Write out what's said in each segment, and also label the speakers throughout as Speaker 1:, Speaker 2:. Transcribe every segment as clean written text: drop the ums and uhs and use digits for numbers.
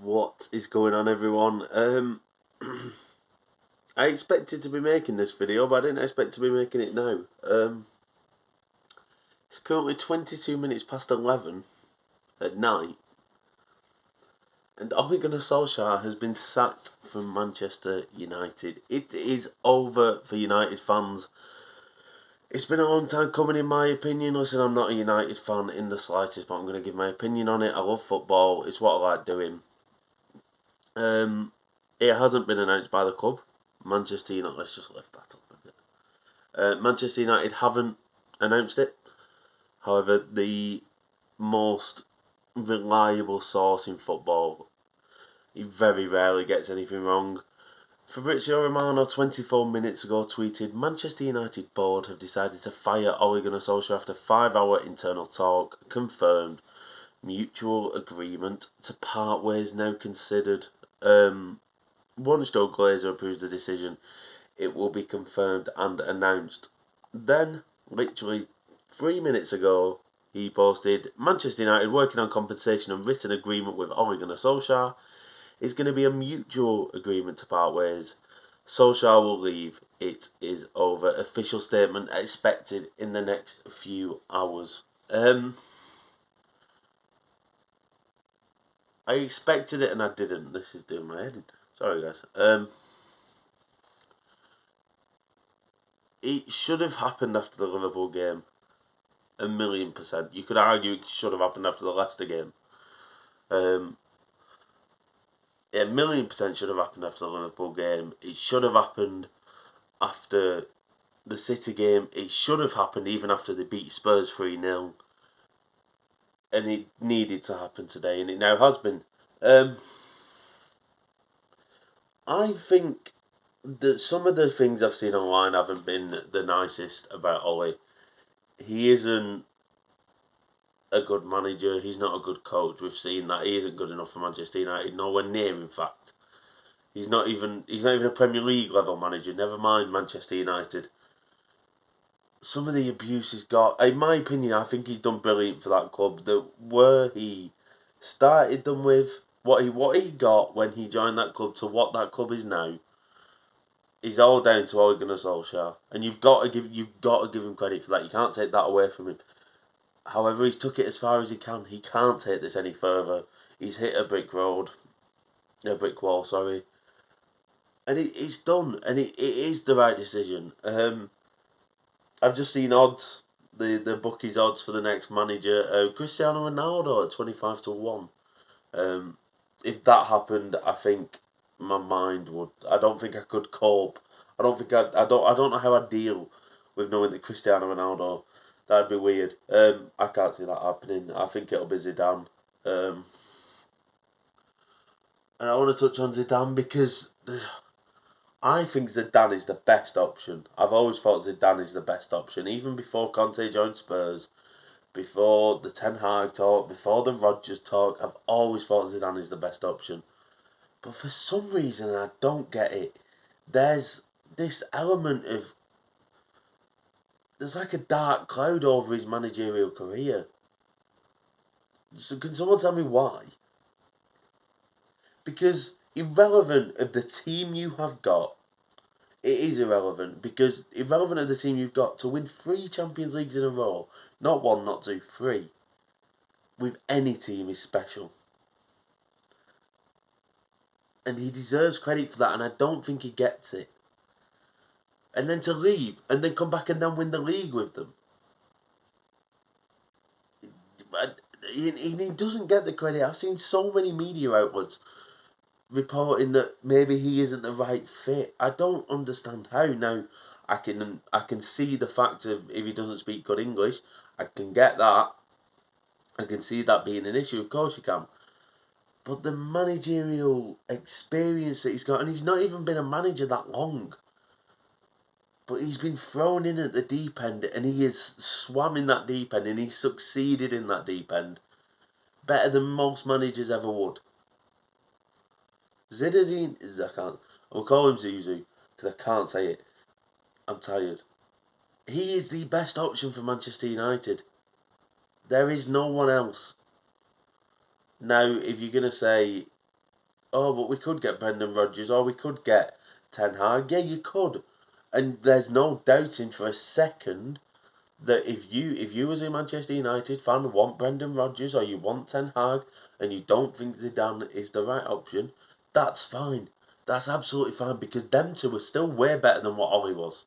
Speaker 1: What is going on, everyone? I expected to be making this video, but I didn't expect to be making it now. It's currently 22 minutes past 11 at night, and Ole Gunnar Solskjaer has been sacked from Manchester United. It is over for United fans. It's been a long time coming, in my opinion. Listen, I'm not a United fan in the slightest, but I'm going to give my opinion on it. I love football. It's what I like doing. It hasn't been announced by the club. Manchester United, let's just lift that up a bit. Manchester United haven't announced it. However, the most reliable source in football, he very rarely gets anything wrong. Fabrizio Romano 24 minutes ago tweeted, Manchester United board have decided to fire Ole Gunnar Solskjaer after 5-hour internal talk, confirmed, mutual agreement to part ways now considered. Once Joe Glazer approves the decision, it will be confirmed and announced. Then, literally 3 minutes ago, he posted, Manchester United working on compensation and written agreement with Ole Gunnar Solskjaer. It's going to be a mutual agreement to part ways. Solskjaer will leave. It is over. Official statement expected in the next few hours. I expected it and I didn't. This is doing my head in. Sorry, guys. It should have happened after the Liverpool game. 1,000,000%. You could argue it should have happened after the Leicester game. 1,000,000% should have happened after the Liverpool game. It should have happened after the City game. It should have happened even after they beat Spurs 3-0. And it needed to happen today, and it now has been. I think that some of the things I've seen online haven't been the nicest about Ole. He isn't a good manager. He's not a good coach. We've seen that he isn't good enough for Manchester United. Nowhere near, in fact. He's not even a Premier League level manager. Never mind Manchester United. Some of the abuse he's got, in my opinion, I think he's done brilliant for that club. The where he started them with, what he got when he joined that club to what that club is now, is all down to Ole Gunnar Solskjaer, and you've got to give him credit for that. You can't take that away from him. However, he's took it as far as he can. He can't take this any further. He's hit a brick wall. Sorry, and it's done, and it is the right decision. I've just seen odds, the bookies odds for the next manager. Cristiano Ronaldo at 25-1. If that happened, I think my mind would. I don't think I could cope. I don't think I don't know how I'd deal with knowing that Cristiano Ronaldo. That'd be weird. I can't see that happening. I think it'll be Zidane. And I want to touch on Zidane because I think Zidane is the best option. I've always thought Zidane is the best option, even before Conte joined Spurs, before the Ten Hag talk, before the Rodgers talk. I've always thought Zidane is the best option. But for some reason, I don't get it. There's this element of. There's like a dark cloud over his managerial career. So can someone tell me why? Because irrelevant of the team you have got, it is irrelevant. Because irrelevant of the team you've got, to win 3 Champions Leagues in a row, not 1, not 2, 3, with any team is special. And he deserves credit for that, and I don't think he gets it. And then to leave, and then come back and then win the league with them. He doesn't get the credit. I've seen so many media outlets reporting that maybe he isn't the right fit. I don't understand how. Now, I can see the fact of if he doesn't speak good English. I can get that. I can see that being an issue. Of course you can. But the managerial experience that he's got, and he's not even been a manager that long. But he's been thrown in at the deep end, and he has swam in that deep end, and he's succeeded in that deep end better than most managers ever would. Zinedine, I can't. I'll call him Zuzu because I can't say it. I'm tired. He is the best option for Manchester United. There is no one else. Now, if you're gonna say oh, but we could get Brendan Rodgers or we could get Ten Hag. Yeah, you could. And there's no doubting for a second that if you as a Manchester United fan want Brendan Rodgers or you want Ten Hag and you don't think Zidane is the right option, that's fine. That's absolutely fine because them two are still way better than what Ole was.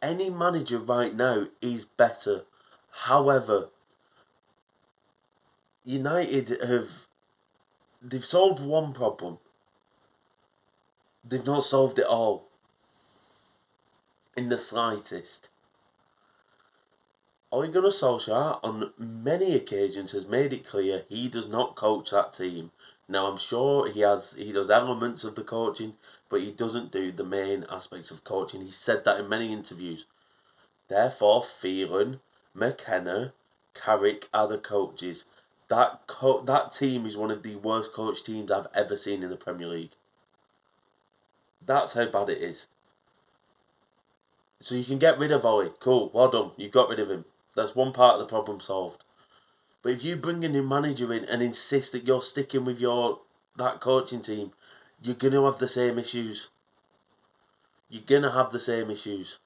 Speaker 1: Any manager right now is better. However, United they've solved one problem. They've not solved it all. In the slightest. Ole Gunnar Solskjaer on many occasions has made it clear he does not coach that team. Now I'm sure he does elements of the coaching, but he doesn't do the main aspects of coaching. He said that in many interviews. Therefore, Phelan, McKenna, Carrick are the coaches. That team is one of the worst coached teams I've ever seen in the Premier League. That's how bad it is. So you can get rid of Ole. Cool, well done. You got rid of him. That's one part of the problem solved. But if you bring a new manager in and insist that you're sticking with that coaching team, you're gonna have the same issues. You're gonna have the same issues.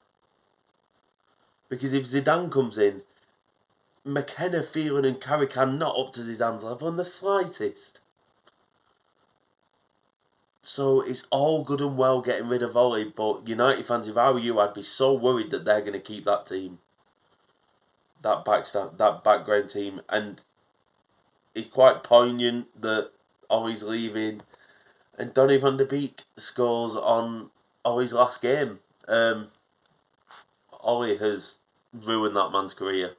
Speaker 1: Because if Zidane comes in, McKenna, Phelan and Carrick are not up to Zidane's level in the slightest. So it's all good and well getting rid of Ole, but United fans, if I were you, I'd be so worried that they're going to keep that team. That background team. And it's quite poignant that Ole's leaving. And Donny van de Beek scores on Ole's last game. Ole has ruined that man's career.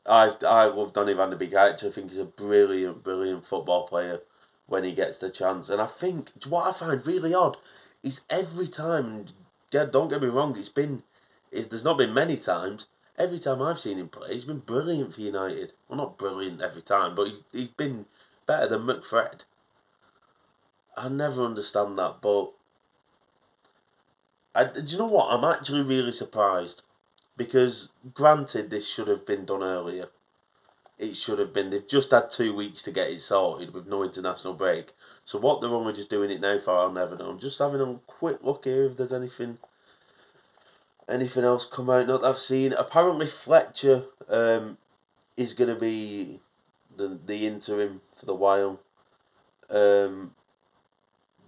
Speaker 1: I love Donny van de Beek. I actually think he's a brilliant, brilliant football player when he gets the chance. And I think what I find really odd is every time, don't get me wrong, there's not been many times. Every time I've seen him play, he's been brilliant for United. Well, not brilliant every time, but he's been better than McFred. I never understand that, but do you know what? I'm actually really surprised because, granted, this should have been done earlier. It should have been. They've just had 2 weeks to get it sorted with no international break. So what they're only just doing it now for, I'll never know. I'm just having a quick look here if there's anything else come out that I've seen. Apparently Fletcher is going to be the interim for the while.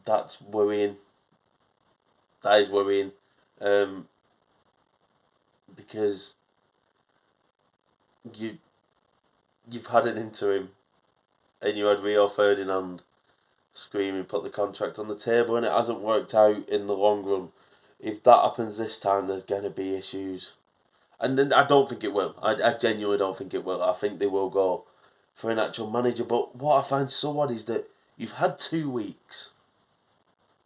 Speaker 1: That's worrying. That is worrying. Because you've had an interim and you had Rio Ferdinand screaming put the contract on the table and it hasn't worked out in the long run. If that happens this time, there's going to be issues. And then I don't think it will. I genuinely don't think it will. I think they will go for an actual manager. But what I find so odd is that you've had 2 weeks.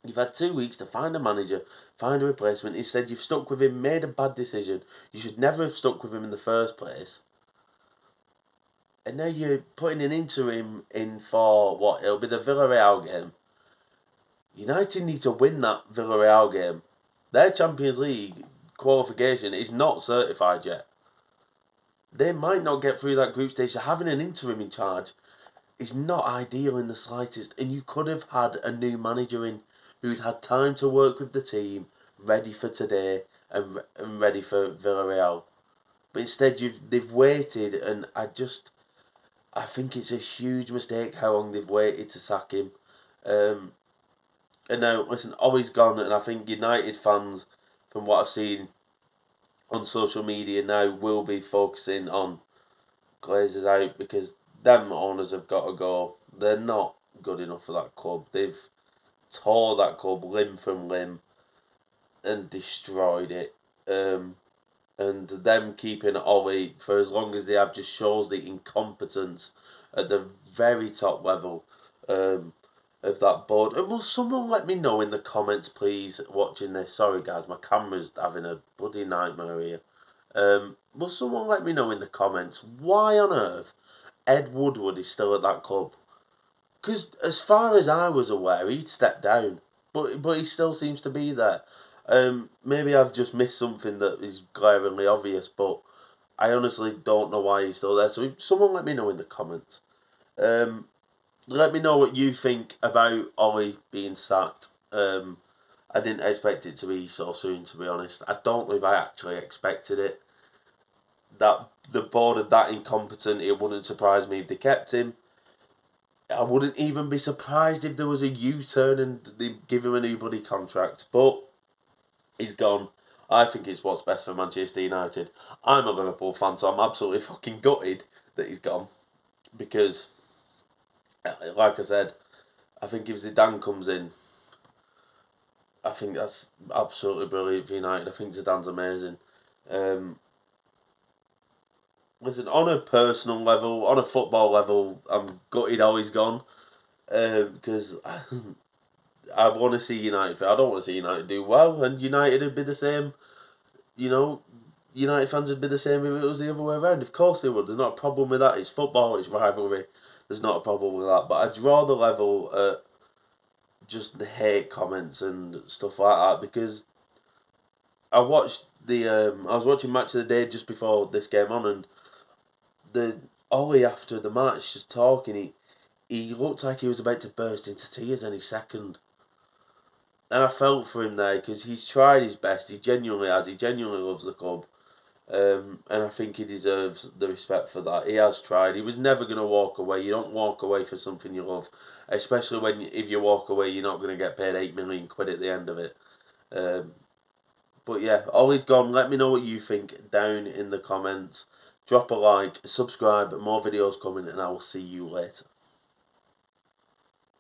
Speaker 1: You've had 2 weeks to find a manager, find a replacement. Instead, you've stuck with him, made a bad decision. You should never have stuck with him in the first place. And now you're putting an interim in for what? It'll be the Villarreal game. United need to win that Villarreal game. Their Champions League qualification is not certified yet. They might not get through that group stage. So having an interim in charge is not ideal in the slightest. And you could have had a new manager in who'd had time to work with the team, ready for today and ready for Villarreal. But instead they've waited, and I think it's a huge mistake how long they've waited to sack him. And now, listen, Ole's gone, and I think United fans, from what I've seen on social media now, will be focusing on Glazers out because them owners have got to go. They're not good enough for that club. They've tore that club limb from limb and destroyed it. And them keeping Ole for as long as they have just shows the incompetence at the very top level of that board. And will someone let me know in the comments, please, watching this? Sorry, guys, my camera's having a bloody nightmare here. Will someone let me know in the comments why on earth Ed Woodward is still at that club? Because as far as I was aware, he'd stepped down. But he still seems to be there. Maybe I've just missed something that is glaringly obvious, but I honestly don't know why he's still there. So if someone let me know in the comments. let me know what you think about Ole being sacked. I didn't expect it to be so soon, to be honest. I don't believe I actually expected it. That the board are that incompetent, it wouldn't surprise me if they kept him. I wouldn't even be surprised if there was a U-turn and they give him a new bloody contract. But he's gone. I think it's what's best for Manchester United. I'm a Liverpool fan, so I'm absolutely fucking gutted that he's gone. Because, like I said, I think if Zidane comes in, I think that's absolutely brilliant for United. I think Zidane's amazing. Um, Listen, on a personal level, on a football level, I'm gutted how he's gone. Because I want to see United. I don't want to see United do well, and United would be the same. You know, United fans would be the same if it was the other way around. Of course they would. There's not a problem with that. It's football. It's rivalry. There's not a problem with that. But I draw the level at just the hate comments and stuff like that because I watched the. I was watching Match of the Day just before this game on, and the Ollie after the match just talking. He looked like he was about to burst into tears any second. And I felt for him there because he's tried his best. He genuinely has. He genuinely loves the club. And I think he deserves the respect for that. He has tried. He was never going to walk away. You don't walk away for something you love. Especially when if you walk away, you're not going to get paid 8 million quid at the end of it. Um, but yeah, Ollie's gone. Let me know what you think down in the comments. Drop a like, subscribe, more videos coming, and I will see you later.